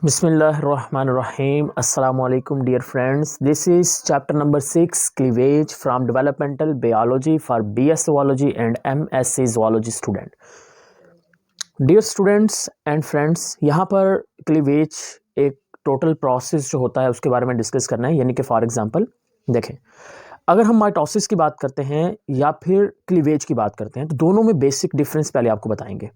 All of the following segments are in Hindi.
Bismillahirrahmanirrahim. Assalamu alaikum, dear friends. This is chapter number 6, cleavage from developmental biology for BS zoology and MSc zoology student. Dear students and friends, यहाँ पर क्लीवेज एक टोटल प्रोसेस जो होता है उसके बारे में डिस्कस करना है। यानी कि फॉर एग्जांपल देखें, अगर हम माइटोसिस की बात करते हैं या फिर क्लीवेज की बात करते हैं तो दोनों में बेसिक डिफरेंस पहले आपको बताएंगे,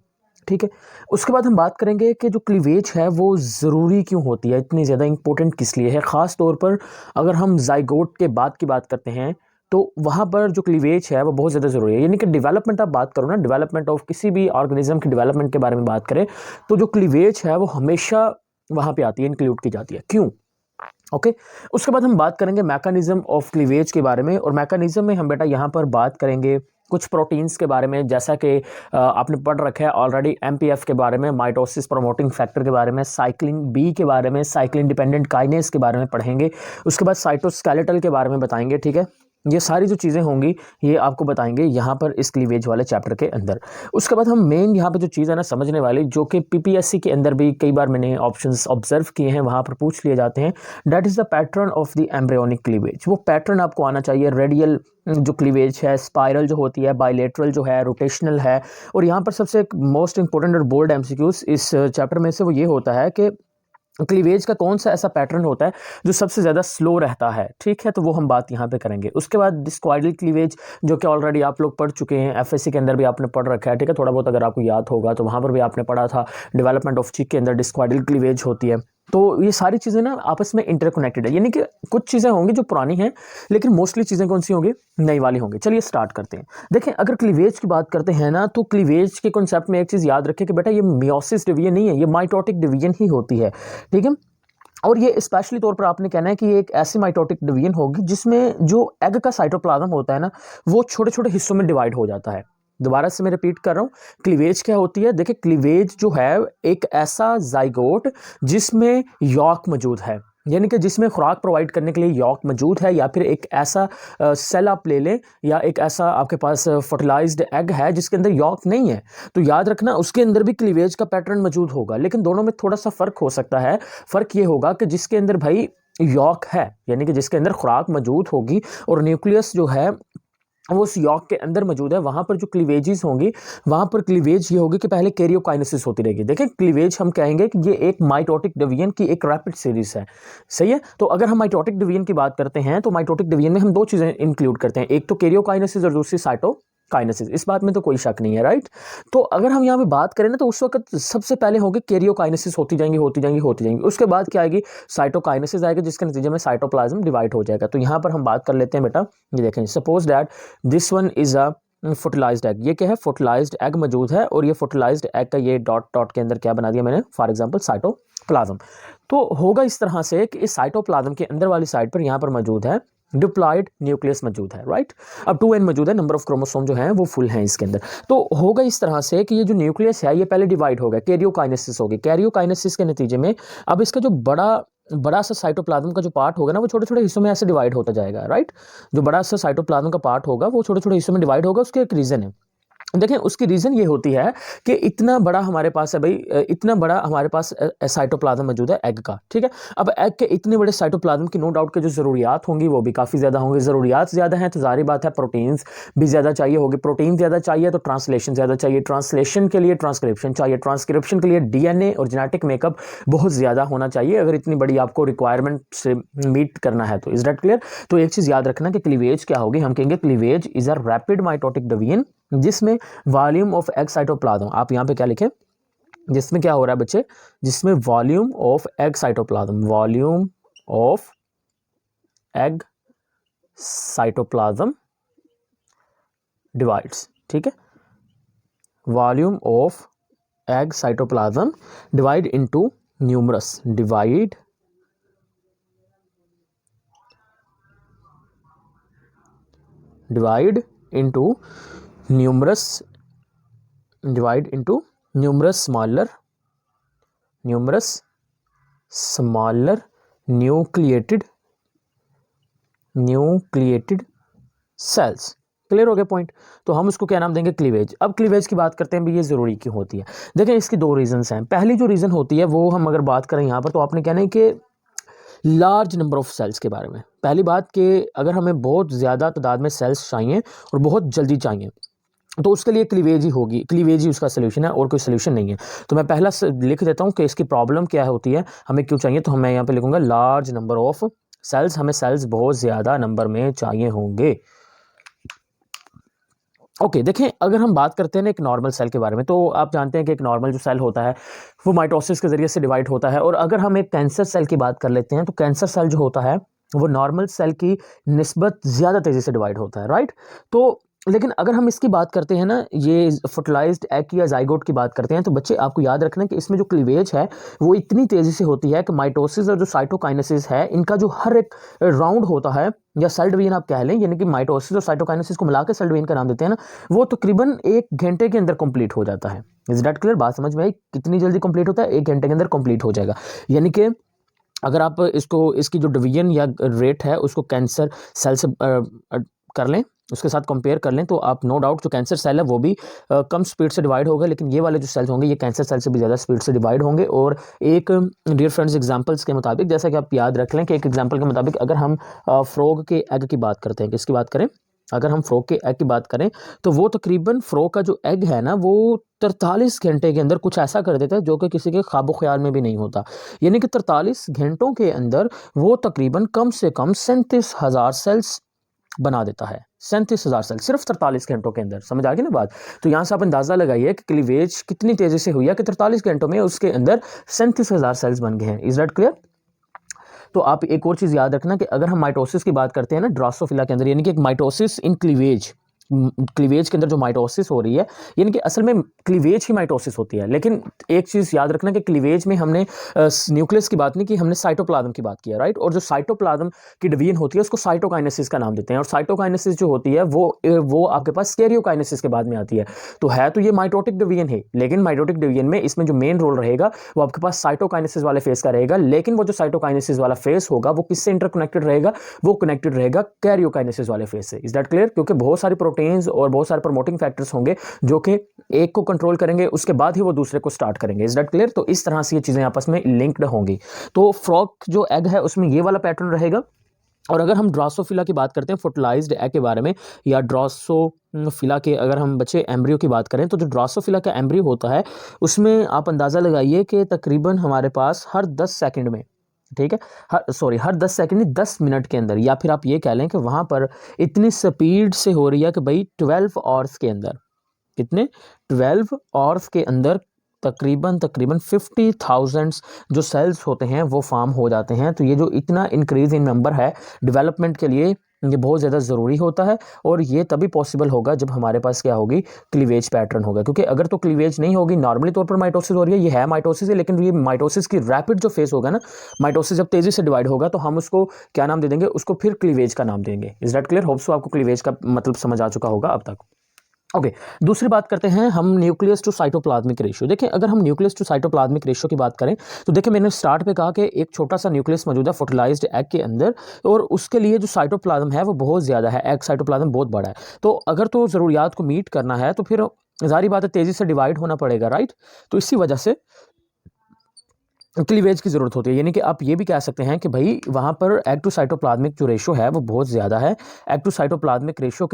ठीक है। उसके बाद हम बात करेंगे कि जो क्लीवेज है वो ज़रूरी क्यों होती है, इतनी ज़्यादा इंपॉर्टेंट किस लिए है। ख़ास तौर पर अगर हम जाइगोट के बाद की बात करते हैं तो वहाँ पर जो क्लीवेज है वो बहुत ज़्यादा ज़रूरी है। यानी कि डेवलपमेंट आप बात करो ना, डेवलपमेंट ऑफ किसी भी ऑर्गेनिज्म की डेवलपमेंट के बारे में बात करें तो जो क्लीवेज है वो हमेशा वहाँ पे आती है, इंक्लूड की जाती है। क्यों? ओके उसके बाद हम बात करेंगे मैकेनिज्म ऑफ क्लीवेज के बारे में, और मैकेनिज्म में हम बेटा यहाँ पर बात करेंगे कुछ प्रोटीन्स के बारे में, जैसा कि आपने पढ़ रखा है ऑलरेडी एमपीएफ के बारे में, माइटोसिस प्रमोटिंग फैक्टर के बारे में, साइक्लिन बी के बारे में, साइक्लिन डिपेंडेंट काइनेस के बारे में पढ़ेंगे। उसके बाद साइटोस्केलेटल के बारे में बताएंगे, ठीक है। ये सारी जो चीज़ें होंगी ये आपको बताएंगे यहाँ पर इस क्लीवेज वाले चैप्टर के अंदर। उसके बाद हम मेन यहाँ पे जो चीज़ है ना समझने वाली, जो कि पीपीएससी के अंदर भी कई बार मैंने ऑप्शंस ऑब्जर्व किए हैं, वहाँ पर पूछ लिए जाते हैं, that is the pattern of the embryonic cleavage. वो पैटर्न आपको आना चाहिए। रेडियल जो क्लीवेज है, स्पाइरल जो होती है, बायलेटरल जो है, रोटेशनल है। और यहाँ पर सबसे मोस्ट इंपॉर्टेंट और बोल्ड एमसीक्यूज इस चैप्टर में से वो ये होता है कि क्लीवेज का कौन सा ऐसा पैटर्न होता है जो सबसे ज़्यादा स्लो रहता है, ठीक है। तो वो हम बात यहाँ पे करेंगे। उसके बाद डिस्क्वाइडल क्लीवेज, जो कि ऑलरेडी आप लोग पढ़ चुके हैं, एफएससी के अंदर भी आपने पढ़ रखा है, ठीक है। थोड़ा बहुत अगर आपको याद होगा तो वहाँ पर भी आपने पढ़ा था, डेवलपमेंट ऑफ चिक के अंदर डिस्क्वाइडल क्लीवेज होती है। तो ये सारी चीज़ें ना आपस में इंटरकनेक्टेड है। यानी कि कुछ चीज़ें होंगी जो पुरानी हैं लेकिन मोस्टली चीज़ें कौन सी होंगी, नई वाली होंगी। चलिए स्टार्ट करते हैं। देखें, अगर क्लीवेज की बात करते हैं ना तो क्लीवेज के कॉन्सेप्ट में एक चीज़ याद रखें कि बेटा ये मियोसिस डिवीजन नहीं है, ये माइटोटिक डिवीजन ही होती है, ठीक है। और ये स्पेशली तौर पर आपने कहना है कि ये एक ऐसी माइटोटिक डिवीजन होगी जिसमें जो एग का साइटोप्लाज्म होता है ना वो छोटे छोटे हिस्सों में डिवाइड हो जाता है। दोबारा से मैं रिपीट कर रहा हूँ, क्लीवेज क्या होती है। देखिए, क्लीवेज जो है एक ऐसा जाइगोट जिसमें यॉक मौजूद है, यानी कि जिसमें खुराक प्रोवाइड करने के लिए यॉक मौजूद है, या फिर एक ऐसा सेल आप ले लें, या एक ऐसा आपके पास फर्टिलाइज्ड एग है जिसके अंदर यॉक नहीं है। तो याद रखना उसके अंदर भी क्लीवेज का पैटर्न मौजूद होगा, लेकिन दोनों में थोड़ा सा फ़र्क हो सकता है। फ़र्क ये होगा कि जिसके अंदर भाई यॉक है, यानी कि जिसके अंदर खुराक मौजूद होगी और न्यूक्लियस जो है वो उस यॉक के अंदर मौजूद है, वहाँ पर जो क्लीवेजेस होंगी वहाँ पर क्लीवेज ये होगी कि पहले कैरियोकाइनेसिस होती रहेगी। देखिए, क्लीवेज हम कहेंगे कि ये एक माइटोटिक डिवीजन की एक रैपिड सीरीज है, सही है। तो अगर हम माइटोटिक डिवीजन की बात करते हैं तो माइटोटिक डिवीजन में हम दो चीज़ें इंक्लूड करते हैं, एक तो कैरियोकाइनेसिस और दूसरी साइटोकाइनेसिस। इस बात में तो कोई शक नहीं है, राइट। तो अगर हम यहाँ पे बात करें ना तो उस वक्त सबसे पहले होगी कैरियोकाइनेसिस, होती जाएंगी होती जाएंगी होती जाएंगी। उसके बाद क्या आएगी, साइटोकाइनेसिस आएगा, जिसके नतीजे में साइटोप्लाज्म डिवाइड हो जाएगा। तो यहाँ पर हम बात कर लेते हैं बेटा, ये देखें, suppose that this one is a fertilised egg. ये क्या है, फर्टिलाइज्ड एग मौजूद है, और ये फर्टिलाइज्ड एग का ये डॉट डॉट के अंदर क्या बना दिया मैंने, फॉर एग्जांपल साइटोप्लाज्म। तो होगा इस तरह से कि इस साइटोप्लाज्म के अंदर वाली साइड पर यहाँ पर मौजूद है डिप्लॉयड न्यूक्लियस मौजूद है, राइट। अब 2n मौजूद है, नंबर ऑफ क्रोमोसोम जो हैं वो फुल हैं इसके अंदर। तो होगा इस तरह से कि ये जो न्यूक्लियस है ये पहले डिवाइड होगा, कैरियोकाइनेसिस होगी। कैरियोकाइनेसिस के नतीजे में अब इसका जो बड़ा सा साइटोप्लाज्म का जो पार्ट होगा ना वो छोटे छोटे हिस्सों में ऐसे डिवाइड होता जाएगा, राइट। जो बड़ा सा साइटोप्लाज्म का पार्ट होगा वो छोटे छोटे हिस्सों में डिवाइड होगा। उसके एक रीज़न है, देखें उसकी रीज़न ये होती है कि इतना बड़ा हमारे पास है भाई, इतना बड़ा हमारे पास साइटोप्लाज्म मौजूद है एग का, ठीक है। अब एग के इतने बड़े साइटोप्लाज्म की नो डाउट के जो ज़रूरियात होंगी वो भी काफ़ी ज़्यादा होंगी। ज़रूरियात ज़्यादा हैं तो जारी बात है प्रोटीन्स भी ज़्यादा चाहिए होगी, प्रोटीन ज़्यादा चाहिए तो ट्रांसलेशन ज़्यादा चाहिए, ट्रांसलेशन के लिए ट्रांसक्रिप्शन चाहिए, ट्रांसक्रिप्शन के लिए डीएनए और जेनेटिक मेकअप बहुत ज़्यादा होना चाहिए अगर इतनी बड़ी आपको रिक्वायरमेंट से मीट करना है। तो इज दैट क्लियर। तो एक चीज़ याद रखना कि क्लीवेज क्या होगी, हम कहेंगे cleavage is a rapid mitotic division जिसमें वॉल्यूम ऑफ एग साइटोप्लाज्म, आप यहाँ पे क्या लिखें, जिसमें क्या हो रहा है बच्चे, जिसमें volume of egg cytoplasm, volume of egg cytoplasm divides, ठीक है। Volume of egg cytoplasm divide into numerous, divide into numerous, divide into numerous smaller nucleated cells, clear हो गया पॉइंट। तो हम उसको क्या नाम देंगे, क्लीवेज। अब क्लीवेज की बात करते हैं भी, ये ज़रूरी क्यों होती है। देखें इसकी दो रीजंस हैं। पहली जो रीज़न होती है वो हम अगर बात करें यहाँ पर, तो आपने कहना है कि लार्ज नंबर ऑफ सेल्स के बारे में। पहली बात कि अगर हमें बहुत ज़्यादा तादाद में सेल्स चाहिए और बहुत जल्दी चाहिए, तो उसके लिए क्लीवेज ही होगी, क्लीवेज ही उसका सोल्यूशन है और कोई सोल्यूशन नहीं है। तो मैं पहला लिख देता हूँ कि इसकी प्रॉब्लम क्या होती है, हमें क्यों चाहिए। तो मैं यहाँ पे लिखूंगा लार्ज नंबर ऑफ सेल्स, हमें सेल्स बहुत ज़्यादा नंबर में चाहिए होंगे। ओके देखें, अगर हम बात करते हैं ना एक नॉर्मल सेल के बारे में, तो आप जानते हैं कि एक नॉर्मल जो सेल होता है वो माइटोसिस के ज़रिए से डिवाइड होता है। और अगर हम एक कैंसर सेल की बात कर लेते हैं, तो कैंसर सेल जो होता है वो नॉर्मल सेल की निस्बत ज़्यादा तेज़ी से डिवाइड होता है, राइट। तो लेकिन अगर हम इसकी बात करते हैं ना, ये फर्टिलाइज्ड एग या जाइगोट की बात करते हैं, तो बच्चे आपको याद रखना कि इसमें जो क्लीवेज है वो इतनी तेज़ी से होती है कि माइटोसिस और जो साइटोकाइनेसिस है, इनका जो हर एक राउंड होता है, या सेल डिवीजन आप कह लें, यानी कि माइटोसिस और साइटोकाइनेसिस को मिलाकर सेल डिवीजन का नाम देते हैं ना, वो तकरीबन 1 घंटे के अंदर कंप्लीट हो जाता है। Is that clear? बात समझ में आई? कितनी जल्दी कंप्लीट होता है? 1 घंटे के अंदर कंप्लीट हो जाएगा। यानी कि अगर आप इसकी जो डिवीजन या रेट है उसको कैंसर सेल से कर लें, उसके साथ कंपेयर कर लें, तो आप नो डाउट जो कैंसर सेल है वो भी कम स्पीड से डिवाइड होगा, लेकिन ये वाले जो सेल्स होंगे ये कैंसर सेल से भी ज़्यादा स्पीड से डिवाइड होंगे। और एक डियर फ्रेंड्स एग्जांपल्स के मुताबिक, जैसा कि आप याद रख लें कि एक एग्जांपल के मुताबिक अगर हम फ्रॉग के एग की बात करते हैं, किसकी बात करें, अगर हम फ्रॉग के एग की बात करें, तो वो तकरीबन फ्रॉग का जो एग है ना, वो 43 घंटे के अंदर कुछ ऐसा कर देता है जो कि किसी के ख्वाबो ख्याल में भी नहीं होता। यानी कि 43 घंटों के अंदर वो तकरीबन कम से कम 37,000 सेल्स बना देता है। 37,000 सेल सिर्फ 43 घंटों के अंदर। समझ आ गई ना बात? तो यहाँ से आप अंदाज़ा लगाइए कि क्लीवेज कितनी तेज़ी से हुई है कि 43 घंटों में उसके अंदर 37,000 सेल्स बन गए हैं। Is that clear? तो आप एक और चीज़ याद रखना कि अगर हम माइटोसिस की बात करते हैं ना ड्रोसोफिला के अंदर, यानी कि एक माइटोसिस इन क्लीवेज, क्लीवेज के अंदर जो माइटोसिस हो रही है, यानी कि असल में क्लीवेज ही माइटोसिस होती है। लेकिन एक चीज़ याद रखना कि क्लीवेज में हमने न्यूक्लियस की बात नहीं की, हमने साइटोप्लाज्म की बात किया, राइट। और जो साइटोप्लाज्म की डिवीजन होती है उसको साइटोकाइनेसिस का नाम देते हैं। और साइटोकाइनेसिस जो होती है वो आपके पास कैरियोकाइनेसिस के बाद में आती है। तो ये माइटोटिक डिवीजन है, लेकिन माइटोटिक डिवीजन में इसमें जो मेन रोल रहेगा वो आपके पास साइटोकाइनेसिस वाले फेस का रहेगा। लेकिन वो जो साइटोकाइनेसिस वाला फेस होगा वो किससे इंटरकनेक्टेड रहेगा? वो कनेक्टेड रहेगा कैरियोकाइनेसिस वाले फेस से। Is that clear? क्योंकि बहुत सारी प्रोटीन्स और बहुत सारे प्रमोटिंग फैक्टर्स होंगे जो कि एक को कंट्रोल करेंगे, उसके बाद ही वो दूसरे को स्टार्ट करेंगे। Is that clear? तो इस तरह से ये चीजें आपस में लिंक्ड होंगी। तो फ्रॉग जो एग है उसमें ये वाला पैटर्न रहेगा। और अगर हम ड्रोसोफिला की बात करते हैं, फर्टिलाइज्ड एग के बारे में, या ड्रोसोफिला के अगर हम बच्चे एम्ब्रियो की बात करें, तो जो ड्रोसोफिला का एम्ब्रियो होता है उसमें आप अंदाज़ा लगाइए कि तकरीबन हमारे पास हर 10 सेकंड में, ठीक है, हर 10 सेकंड नहीं 10 मिनट के अंदर, या फिर आप ये कह लें कि वहाँ पर इतनी स्पीड से हो रही है कि भाई 12 आवर्स के अंदर, कितने, 12 आवर्स के अंदर तकरीबन 50,000 जो सेल्स होते हैं वो फॉर्म हो जाते हैं। तो ये जो इतना इंक्रीज इन नंबर है डेवलपमेंट के लिए, ये बहुत ज़्यादा ज़रूरी होता है। और ये तभी पॉसिबल होगा जब हमारे पास क्या होगी, क्लीवेज पैटर्न होगा। क्योंकि अगर तो क्लीवेज नहीं होगी, नॉर्मली तौर पर माइटोसिस हो रही है, ये है माइटोसिस है, लेकिन ये माइटोसिस की रैपिड जो फेस होगा ना, माइटोसिस जब तेज़ी से डिवाइड होगा तो हम उसको क्या नाम दे देंगे, उसको फिर क्लीवेज का नाम देंगे। Is that clear? Hope so आपको क्लीवेज का मतलब समझ आ चुका होगा अब तक। ओके दूसरी बात करते हैं हम न्यूक्लियस टू साइटोप्लाज्मिक रेशियो। देखिए अगर हम न्यूक्लियस टू साइटोप्लाज्मिक रेशियो की बात करें, तो देखिए मैंने स्टार्ट पे कहा कि एक छोटा सा न्यूक्लियस मौजूद है फर्टिलाइज्ड एग के अंदर, और उसके लिए जो साइटोप्लाज्म है वो बहुत ज़्यादा है, एग साइटोप्लाज्म बहुत बड़ा है। तो अगर तो ज़रूरियात को मीट करना है तो फिर जारी बात है तेज़ी से डिवाइड होना पड़ेगा, राइट। तो इसी वजह से क्लीवेज की ज़रूरत होती है। यानी कि आप ये भी कह सकते हैं कि भाई वहाँ पर एग टू साइटोप्लाज्मिक जो रेशो है वो बहुत ज़्यादा है, एग टू साइटोप्लाज्मिक रेशो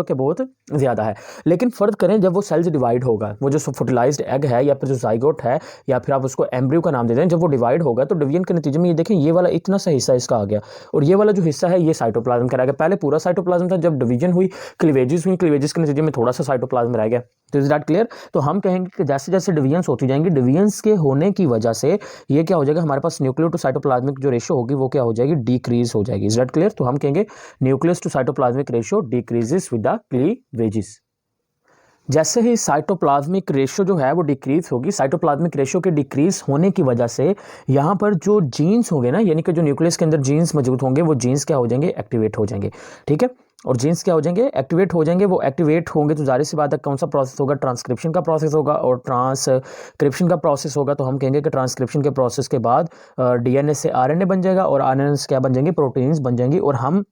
के बहुत ज़्यादा है। लेकिन फ़र्क करें जब वो सेल्स डिवाइड होगा, वो जो फर्टिलाइज्ड एग है या फिर जो जाइगोट है या फिर आप उसको एम्ब्रियो का नाम दे दें, जब वो डिवाइड होगा तो डिवीजन के नतीजे में ये देखें ये वाला इतना सा हिस्सा इसका आ गया, और ये वाला जो हिस्सा है ये साइटोप्लाज्म का रह गया। पहले पूरा साइटोप्लाज्म था, जब डिवीजन हुई क्लीवेजेस के नतीजे में थोड़ा सा साइटोप्लाज्म रह गया। तो इज दैट क्लियर? तो हम कहेंगे कि जैसे जैसे डिवीजन्स होती जाएंगी, डिवीजन्स के होने की वजह से ये क्या हो जाएगा, हमारे पास न्यूक्लियर टू साइटोप्लाज्मिक जो रेशो होगी वो क्या हो जाएगी, डिक्रीज हो जाएगी। Is that clear? तो हम कहेंगे nucleus to cytoplasmic ratio decreases with the cleavages. जैसे ही साइटोप्लाज्मिक रेशो जो है वो डिक्रीज होगी, साइटोप्लाज्मिक रेशो के डिक्रीज होने की वजह से यहाँ पर जो जीन्स होंगे ना, यानी कि जो न्यूक्लियस के अंदर जीन्स मौजूद होंगे, वो जीन्स क्या हो जाएंगे, एक्टिवेट हो जाएंगे। ठीक है, और जीन्स क्या हो जाएंगे, एक्टिवेट हो जाएंगे। वो एक्टिवेट होंगे तो जाहिर सी बात है कौन सा प्रोसेस होगा, ट्रांसक्रिप्शन का प्रोसेस होगा। और ट्रांसक्रिप्शन का प्रोसेस होगा तो हम कहेंगे कि ट्रांसक्रिप्शन के प्रोसेस के बाद डीएनए से आरएनए बन जाएगा, और आरएनए से क्या बन जाएंगे, प्रोटीन्स बन जाएंगी। और हम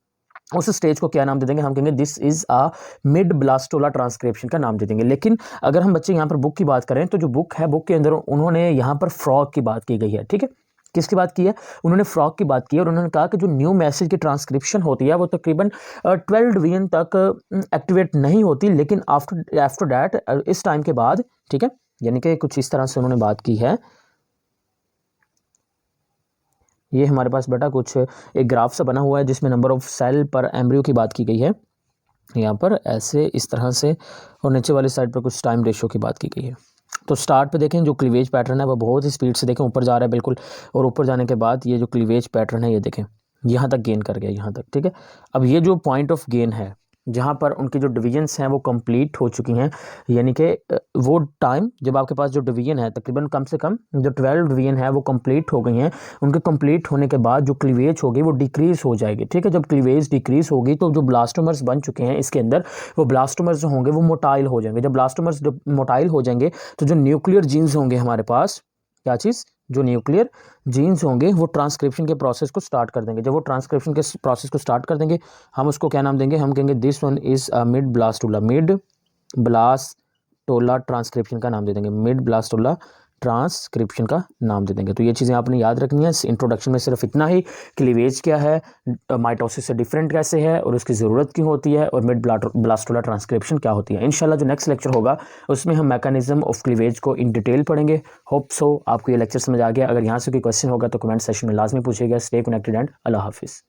उस स्टेज को क्या नाम दे देंगे, हम कहेंगे this is a mid blastula transcription का नाम दे देंगे। लेकिन अगर हम बच्चे यहाँ पर बुक की बात करें तो जो बुक है, बुक के अंदर उन्होंने यहाँ पर फ्रॉग की बात की गई है, ठीक है। किसकी बात की है, उन्होंने फ्रॉग की बात की है, और उन्होंने कहा कि जो न्यू मैसेज की ट्रांसक्रिप्शन होती है वो तकरीबन 12 डिवीजन तक एक्टिवेट नहीं होती, लेकिन आफ्टर दैट इस टाइम के बाद, ठीक है, यानी कि कुछ इस तरह से उन्होंने बात की है। ये हमारे पास बेटा कुछ एक ग्राफ सा बना हुआ है जिसमें नंबर ऑफ सेल पर एम्ब्रियो की बात की गई है यहाँ पर ऐसे इस तरह से, और नीचे वाली साइड पर कुछ टाइम रेशियो की बात की गई है। तो स्टार्ट पे देखें जो क्लीवेज पैटर्न है वो बहुत ही स्पीड से देखें ऊपर जा रहा है बिल्कुल, और ऊपर जाने के बाद ये जो क्लीवेज पैटर्न है ये देखें यहाँ तक गेन कर गया, यहाँ तक, ठीक है। अब ये जो पॉइंट ऑफ गेन है जहाँ पर उनकी जो डिवीजन्स हैं वो कंप्लीट हो चुकी हैं, यानी कि वो टाइम जब आपके पास जो डिवीजन है तकरीबन कम से कम जो 12 डिवीजन है वो कंप्लीट हो गई हैं, उनके कंप्लीट होने के बाद जो क्लीवेज होगी वो डिक्रीज हो जाएगी, ठीक है। जब क्लीवेज डिक्रीज होगी तो जो ब्लास्टोमर्स बन चुके हैं इसके अंदर, वो ब्लास्टोमर्स जो होंगे वो मोटाइल हो जाएंगे। जब ब्लास्टोमर्स मोटाइल हो जाएंगे तो जो न्यूक्लियर जीन्स होंगे हमारे पास, क्या चीज़, जो न्यूक्लियर जीन्स होंगे वो ट्रांसक्रिप्शन के प्रोसेस को स्टार्ट कर देंगे। जब वो ट्रांसक्रिप्शन के प्रोसेस को स्टार्ट कर देंगे, हम उसको क्या नाम देंगे, हम कहेंगे this one is a mid blastula, mid blastula transcription का नाम दे देंगे, मिड ब्लास्टोला ट्रांसक्रिप्शन का नाम दे देंगे। तो ये चीज़ें आपने याद रखनी है। इस इंट्रोडक्शन में सिर्फ इतना ही, क्लीवेज क्या है, माइटोसिस से डिफरेंट कैसे है और उसकी ज़रूरत क्यों होती है, और मिड ब्लास्टोला ट्रांसक्रिप्शन क्या होती है। इंशाल्लाह जो नेक्स्ट लेक्चर होगा उसमें हम मैकेनिज्म ऑफ क्लीवेज को इन डिटेल पढ़ेंगे। होप सो आपको ये लेक्चर समझ आ गया। अगर यहाँ से कोई क्वेश्चन होगा तो कमेंट सेक्शन में लाजमी पूछिएगा। स्टे कनेक्टेड एंड अल्लाह हाफिज़।